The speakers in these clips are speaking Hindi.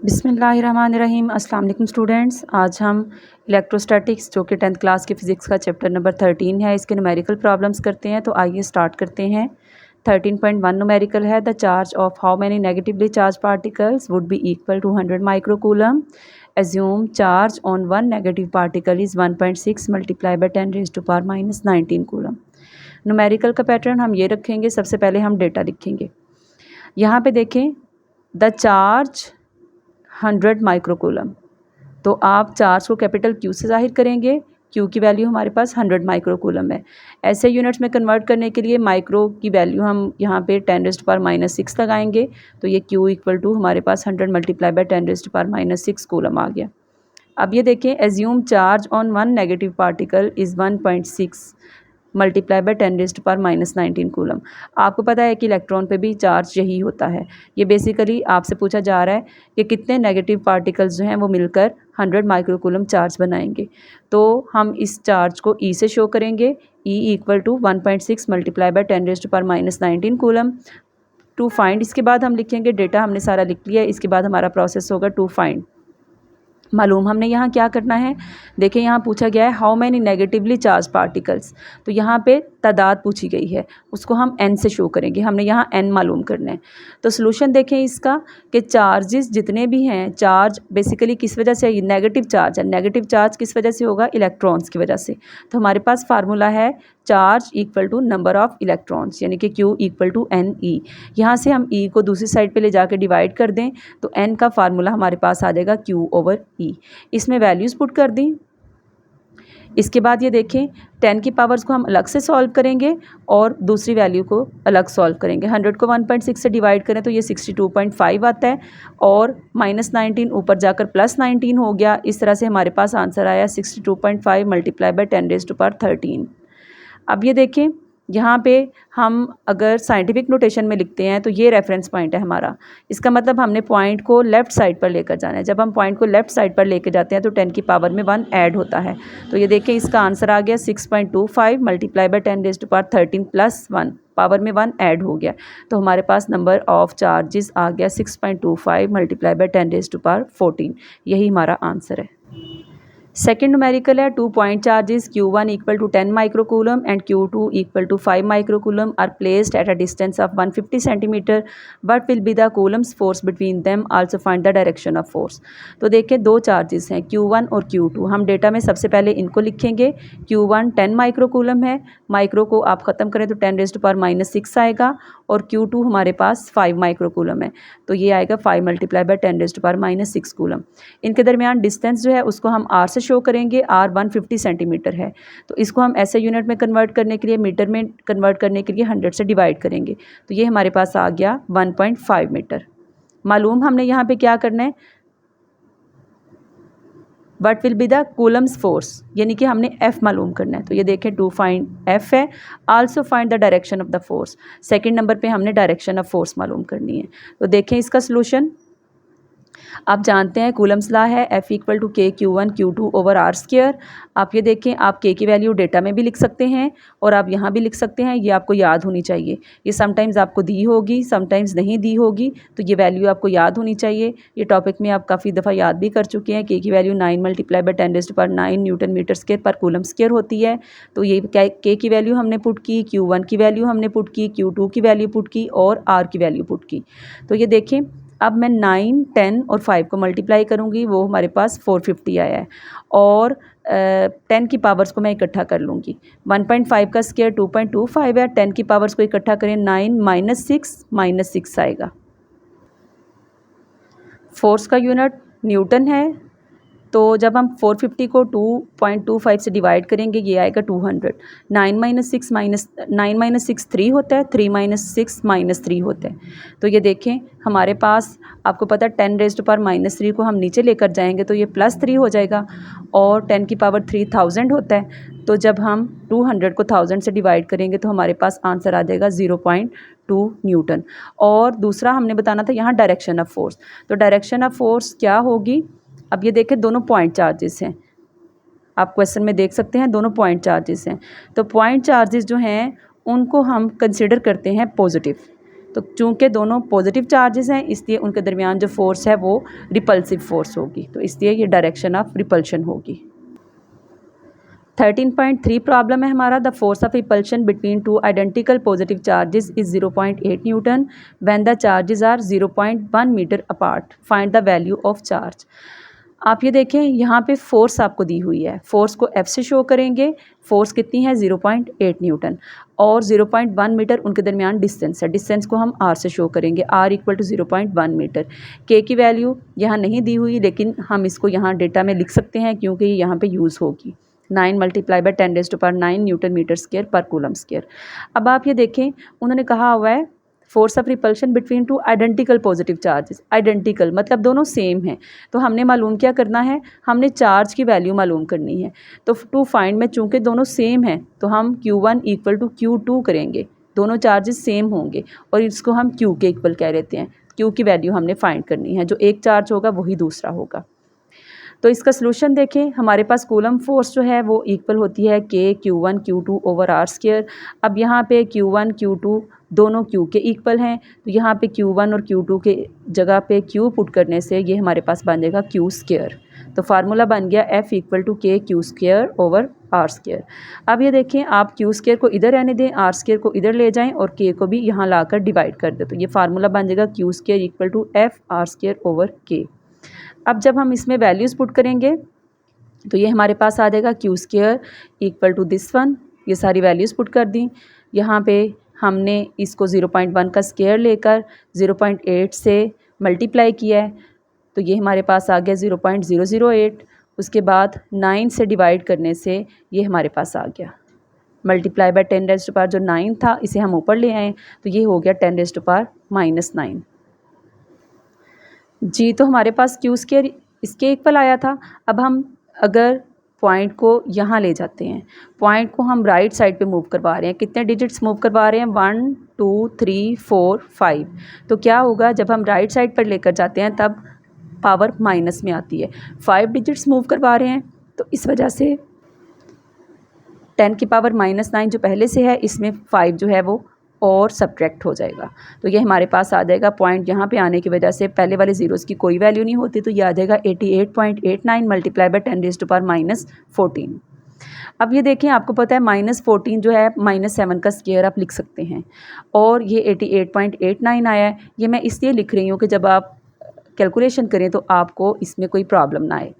बिस्मिल्लाहिर्रहमानिर्रहीम। अस्सलाम वालेकुम स्टूडेंट्स। आज हम इलेक्ट्रोस्टैटिक्स जो कि 10th क्लास के फ़िज़िक्स का चैप्टर नंबर 13 है, इसके न्यूमेरिकल प्रॉब्लम्स करते हैं। तो आइए स्टार्ट करते हैं। 13.1 न्यूमेरिकल है, the charge of how many negatively charge particles would be equal to 100 microcoulomb. Assume charge on one negative particle is 1.6 multiply by 10 raise to power minus 19 coulomb. Numerical का पैटर्न हम ये रखेंगे। सबसे पहले हम डेटा लिखेंगे। यहाँ पे देखें, द चार्ज 100 माइक्रोकूलम। तो आप चार्ज को कैपिटल क्यू से ज़ाहिर करेंगे। क्यू की वैल्यू हमारे पास 100 माइक्रोकूलम है। ऐसे यूनिट्स में कन्वर्ट करने के लिए माइक्रो की वैल्यू हम यहाँ पे 10 रेज़ टू पावर माइनस 6 लगाएंगे। तो ये क्यू इक्वल टू हमारे पास 100 multiply by 10 raise to power minus 6 coulomb आ गया। अब ये देखें, assume charge on one negative particle is 1.6 multiply by 10 raise to power minus 19 coulomb. आपको पता है कि इलेक्ट्रॉन पे भी चार्ज यही होता है। ये बेसिकली आपसे पूछा जा रहा है कि कितने नेगेटिव पार्टिकल्स जो हैं वो मिलकर 100 माइक्रोकूलम चार्ज बनाएंगे। तो हम इस चार्ज को ई से शो करेंगे। E equal to 1.6 multiply by 10 raise to power minus 19 coulomb. To find, इसके बाद हम लिखेंगे, डेटा हमने सारा लिख लिया है। इसके बाद हमारा प्रोसेस होगा टू फाइंड। मालूम हमने यहाँ क्या करना है। देखिए, यहाँ पूछा गया है how many negatively charge particles. तो यहाँ पे तादाद पूछी गई है, उसको हम n से शो करेंगे। हमने यहाँ n मालूम करना है। तो सोल्यूशन देखें इसका कि चार्जेस जितने भी हैं, चार्ज बेसिकली किस वजह से, नेगेटिव चार्ज है। नेगेटिव चार्ज किस वजह से होगा? इलेक्ट्रॉन्स की वजह से। तो हमारे पास फार्मूला है charge equal to number of electrons, यानी कि Q इक्वल टू NE। यहाँ से हम E को दूसरी साइड पे ले जाके डिवाइड कर दें तो N का फार्मूला हमारे पास आ जाएगा Q ओवर E। इसमें वैल्यूज़ पुट कर दी। इसके बाद ये देखें, 10 की पावर्स को हम अलग से सॉल्व करेंगे और दूसरी वैल्यू को अलग सॉल्व करेंगे। 100 को 1.6 से डिवाइड करें तो ये 62.5 आता है और माइनस 19 ऊपर जाकर प्लस 19 हो गया। इस तरह से हमारे पास आंसर आया 62.5 multiply by 10 raise to power 13। अब ये देखें, यहाँ पे हम अगर साइंटिफिक नोटेशन में लिखते हैं तो ये रेफरेंस पॉइंट है हमारा। इसका मतलब हमने पॉइंट को लेफ़्ट साइड पर लेकर जाना है। जब हम पॉइंट को लेफ़्ट साइड पर लेकर जाते हैं तो 10 की पावर में 1 ऐड होता है। तो ये देखें, इसका आंसर आ गया 6.25 multiply by 10 raise to power 13 प्लस 1, पावर में 1 ऐड हो गया। तो हमारे पास नंबर ऑफ़ चार्जेस आ गया 6.25 multiply by 10 raise to power 14। यही हमारा आंसर है। सेकेंड न्यूमेरिकल है, 2 point charges Q1 equal to 10 microcoulomb and Q2 equal to 5 microcoulomb are placed at a distance of 150 centimetre. What will be the Coulomb's force between them, also find the direction of force. तो देखिए, दो चार्जेस हैं Q1 और Q2। हम डेटा में सबसे पहले इनको लिखेंगे। Q1 10 माइक्रोकूलम है, माइक्रो को आप ख़त्म करें तो 10 रेज़ टू पावर माइनस 6 आएगा, और Q2 हमारे पास 5 माइक्रोकूलम है। तो ये आएगा 5 multiply by 10 raise to power minus 6 coulomb. इनके दरमियान डिस्टेंस जो है उसको हम R से शो करेंगे। R 150 सेंटीमीटर है। तो इसको हम ऐसे यूनिट में कन्वर्ट करने के लिए, मीटर में कन्वर्ट करने के लिए 100 से डिवाइड करेंगे। तो ये हमारे पास आ गया 1.5 मीटर। मालूम हमने यहाँ पे क्या करना है, what will be the Coulomb's force, यानी कि हमने F मालूम करना है। तो ये देखें, टू फाइंड F है, also find the direction of the force. Second number पे हमने डायरेक्शन ऑफ फोर्स मालूम करनी है। तो देखें इसका सोल्यूशन। आप जानते हैं कूलम्स लॉ है F इक्वल टू के Q1 Q2 over R square. आप ये देखें, आप K की वैल्यू डेटा में भी लिख सकते हैं और आप यहाँ भी लिख सकते हैं। ये आपको याद होनी चाहिए। ये समटाइम्स आपको दी होगी, समटाइम्स नहीं दी होगी, तो ये वैल्यू आपको याद होनी चाहिए। ये टॉपिक में आप काफ़ी दफ़ा याद भी कर चुके हैं। K की value 9 multiply by 10 raise to power 9 newton metre square पर कूलम स्क्वायर होती है। तो ये K की वैल्यू हमने पुट की, Q1 की वैल्यू हमने पुट की, Q2 की वैल्यू पुट की और R की वैल्यू पुट की। तो ये देखें, अब मैं 9, 10 और 5 को मल्टीप्लाई करूँगी, वो हमारे पास 450 आया है। और 10 की पावर्स को मैं इकट्ठा कर लूँगी। 1.5 का स्क्वायर 2.25 है। 10 की पावर्स को इकट्ठा करें, 9 माइनस 6 आएगा। फोर्स का यूनिट न्यूटन है। तो जब हम 450 को 2.25 से डिवाइड करेंगे, ये आएगा 200। 9 माइनस 6 3 होता है, 3 माइनस 6 -3 होता है। तो ये देखें, हमारे पास आपको पता है 10 रेज़ टू पावर माइनस 3 को हम नीचे लेकर जाएंगे तो ये +3 हो जाएगा, और 10 की पावर 3000 होता है। तो जब हम 200 को 1000 से डिवाइड करेंगे तो हमारे पास आंसर आ जाएगा 0.2 न्यूटन। और दूसरा हमने बताना था यहाँ डायरेक्शन ऑफ फोर्स। तो डायरेक्शन ऑफ फोर्स क्या होगी? अब ये देखें, दोनों पॉइंट चार्जेस हैं। आप क्वेश्चन में देख सकते हैं, दोनों पॉइंट चार्जेस हैं। तो पॉइंट चार्जेस जो हैं उनको हम कंसिडर करते हैं पॉजिटिव। तो चूँकि दोनों पॉजिटिव चार्जेस हैं इसलिए उनके दरमियान जो फोर्स है वो रिपल्सिव फोर्स होगी, तो इसलिए ये डायरेक्शन ऑफ रिपल्शन होगी। 13.3 प्रॉब्लम है हमारा, the force of repulsion between two identical positive charges is 0.8 newton when the charges are 0.1 metre apart, find the value of charge. आप ये देखें यहाँ पे फोर्स आपको दी हुई है, फोर्स को F से शो करेंगे, फोर्स कितनी है 0.8 न्यूटन और 0.1 मीटर उनके दरमियान डिस्टेंस है, डिस्टेंस को हम R से शो करेंगे, R equal to 0.1 metre. K की वैल्यू यहाँ नहीं दी हुई लेकिन हम इसको यहाँ डेटा में लिख सकते हैं क्योंकि ये यहाँ पे यूज़ होगी। 9 multiply by 10⁻⁹ newton metre square पर कूलम स्क्वायर। अब आप ये देखें उन्होंने कहा हुआ है force of repulsion between two identical positive charges, identical मतलब दोनों सेम हैं, तो हमने मालूम क्या करना है, हमने चार्ज की वैल्यू मालूम करनी है। तो टू फाइंड में चूँकि दोनों सेम हैं तो हम Q1 इक्वल टू Q2 करेंगे, दोनों चार्जेस सेम होंगे और इसको हम Q के इक्वल कह लेते हैं। Q की वैल्यू हमने फाइंड करनी है, जो एक चार्ज होगा वही दूसरा होगा। तो इसका सलूशन देखें, हमारे पास कूलम फोर्स जो है वो इक्वल होती है K Q1 Q2 over R square. अब यहाँ पे Q1 Q2 दोनों Q के इक्वल हैं, तो यहाँ पे Q1 और Q2 के जगह पे Q पुट करने से ये हमारे पास बन जाएगा Q स्क्वायर। तो फार्मूला बन गया F equal to K Q square over R square. अब ये देखें आप Q स्क्वायर को इधर रहने दें, R स्क्वायर को इधर ले जाएं और K को भी यहाँ लाकर डिवाइड कर दें, तो ये फार्मूला बन जाएगा Q square equal to F R square over K। अब जब हम इसमें वैल्यूज़ पुट करेंगे तो ये हमारे पास आ जाएगा Q square equal to this one, ये सारी वैल्यूज़ पुट कर दी। यहाँ पे हमने इसको 0.1 का स्क्वायर लेकर 0.8 से मल्टीप्लाई किया है, तो ये हमारे पास आ गया 0.008। उसके बाद 9 से डिवाइड करने से ये हमारे पास आ गया, मल्टीप्लाई बाय 10⁻⁹ जो 9 था इसे हम ऊपर ले आए तो ये हो गया 10⁻⁻⁹ जी। तो हमारे पास Q स्क्वायर इसके इक्वल आया था। अब हम अगर पॉइंट को यहाँ ले जाते हैं, पॉइंट को हम राइट साइड पे मूव करवा रहे हैं, कितने डिजिट्स मूव करवा रहे हैं 1 2 3 4 5। तो क्या होगा जब हम राइट साइड पर लेकर जाते हैं तब पावर माइनस में आती है। 5 डिजिट्स मूव करवा रहे हैं तो इस वजह से 10 की पावर -9 जो पहले से है इसमें 5 जो है वो और सब्ट्रैक्ट हो जाएगा, तो ये हमारे पास आ जाएगा पॉइंट यहाँ पे आने की वजह से पहले वाले ज़ीरोज़ की कोई वैल्यू नहीं होती, तो ये आ जाएगा 88.89 मल्टीप्लाई बाय 10⁻⁻14। अब ये देखें आपको पता है -14 जो है -7 का स्क्वायर आप लिख सकते हैं और ये 88.89 आया है। ये मैं इसलिए लिख रही हूँ कि जब आप कैलकुलेशन करें तो आपको इसमें कोई प्रॉब्लम ना आए।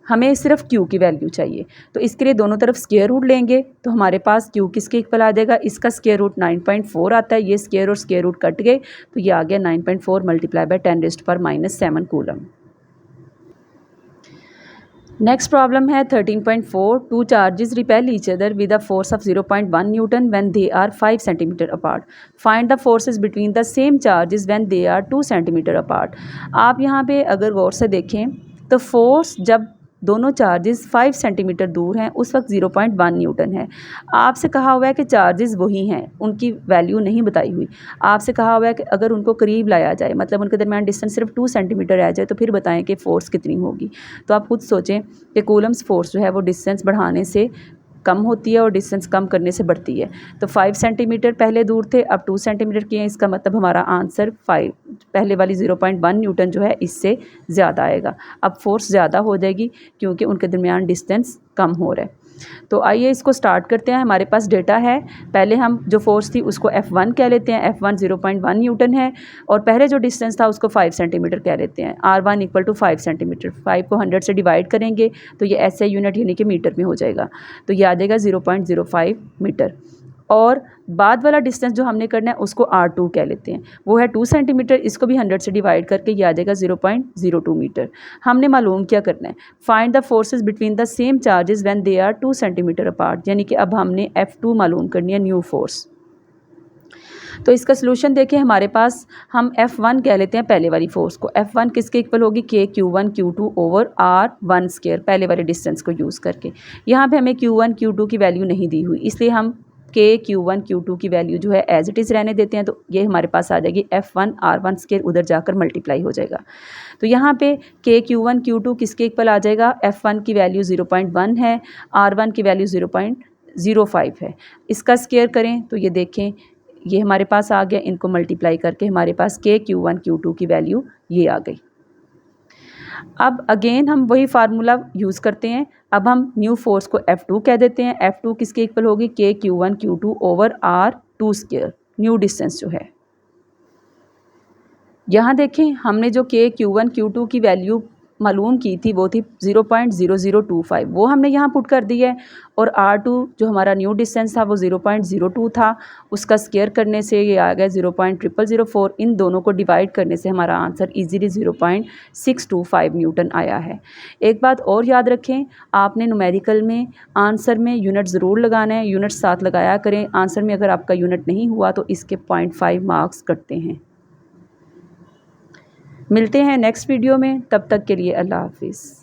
हमें सिर्फ Q की वैल्यू चाहिए, तो इसके लिए दोनों तरफ स्क्वायर रूट लेंगे तो हमारे पास Q किसके इक्वल आ जाएगा, इसका स्क्वायर रूट 9.4 आता है, ये स्क्वायर और स्क्वायर रूट कट गए तो ये आ गया 9.4 multiply by 10⁻⁻7 coulomb. Next problem है 13.4, two charges repel each other with a force of 0.1 newton when they are 5 centimetre apart, find the forces between the same charges when they are 2 centimetre apart. आप यहाँ पे अगर गौर से देखें तो फोर्स जब दोनों चार्जेस 5 सेंटीमीटर दूर हैं उस वक्त 0.1 न्यूटन है। आपसे कहा हुआ है कि चार्जेस वही हैं, उनकी वैल्यू नहीं बताई हुई। आपसे कहा हुआ है कि अगर उनको करीब लाया जाए, मतलब उनके दरमियान डिस्टेंस सिर्फ 2 सेंटीमीटर रह जाए, तो फिर बताएं कि फ़ोर्स कितनी होगी। तो आप खुद सोचें कि कूलम्स फोर्स जो है वो डिस्टेंस बढ़ाने से कम होती है और डिस्टेंस कम करने से बढ़ती है। तो 5 सेंटीमीटर पहले दूर थे, अब 2 सेंटीमीटर किए हैं, इसका मतलब हमारा आंसर 5 पहले वाली 0.1 न्यूटन जो है इससे ज़्यादा आएगा। अब फोर्स ज़्यादा हो जाएगी क्योंकि उनके दरमियान डिस्टेंस कम हो रहा है। तो आइए इसको स्टार्ट करते हैं। हमारे पास डेटा है, पहले हम जो फोर्स थी उसको F1 कह लेते हैं, F1 0.1 न्यूटन है और पहले जो डिस्टेंस था उसको 5 सेंटीमीटर कह लेते हैं। R1 इक्वल टू 5 सेंटीमीटर, 5 को 100 से डिवाइड करेंगे तो ये SI यूनिट यानी कि मीटर में हो जाएगा, तो ये आ जाएगा 0.05 मीटर। और बाद वाला डिस्टेंस जो हमने करना है उसको R2 कह लेते हैं, वो है 2 सेंटीमीटर, इसको भी 100 से डिवाइड करके ये आ जाएगा 0.02 मीटर। हमने मालूम क्या करना है, find the forces between the same charges when they are 2 centimetre apart, यानी कि अब हमने F2 मालूम करनी है, न्यू फोर्स। तो इसका सलूशन देखें, हमारे पास हम F1 कह लेते हैं पहले वाली फोर्स को। F1 किसके इक्वल होगी, K Q1 Q2 over R1 square, पहले वाले डिस्टेंस को यूज़ करके। यहाँ पे हमें Q1 Q2 की वैल्यू नहीं दी हुई, इसलिए हम K Q1 Q2 की वैल्यू जो है एज इट इज़ रहने देते हैं, तो ये हमारे पास आ जाएगी F1 R1 स्क्वायर, उधर जाकर मल्टीप्लाई हो जाएगा। तो यहाँ पे K Q1 Q2 किसके इक्वल आ जाएगा, F1 की वैल्यू 0.1 है, R1 की वैल्यू 0.05 है। इसका स्क्वायर करें तो ये देखें ये हमारे पास आ गया, इनको मल्टीप्लाई करके हमारे पास K Q1 Q2 की वैल्यू ये आ गई। अब अगेन हम वही फार्मूला यूज़ करते हैं। अब हम न्यू फोर्स को F2 कह देते हैं। F2 किसके इक्वल होगी? K Q1 Q2 over R2 square, new distance जो है। यहाँ देखें हमने जो K Q1 Q2 की वैल्यू मालूम की थी वो थी 0.0025, वो हमने यहाँ पुट कर दी है। और R2 जो हमारा न्यू डिस्टेंस था वो 0.02 था, उसका स्क्वायर करने से ये आ गया 0.0004। इन दोनों को डिवाइड करने से हमारा आंसर इजीली 0.625 न्यूटन आया है। एक बात और याद रखें, आपने न्यूमेरिकल में आंसर में यूनिट ज़रूर लगाना है, यूनिट साथ लगाया करें। आंसर में अगर आपका यूनिट नहीं हुआ तो इसके 0.5 मार्क्स कटते हैं। मिलते हैं नेक्स्ट वीडियो में, तब तक के लिए अल्लाह हाफिज़।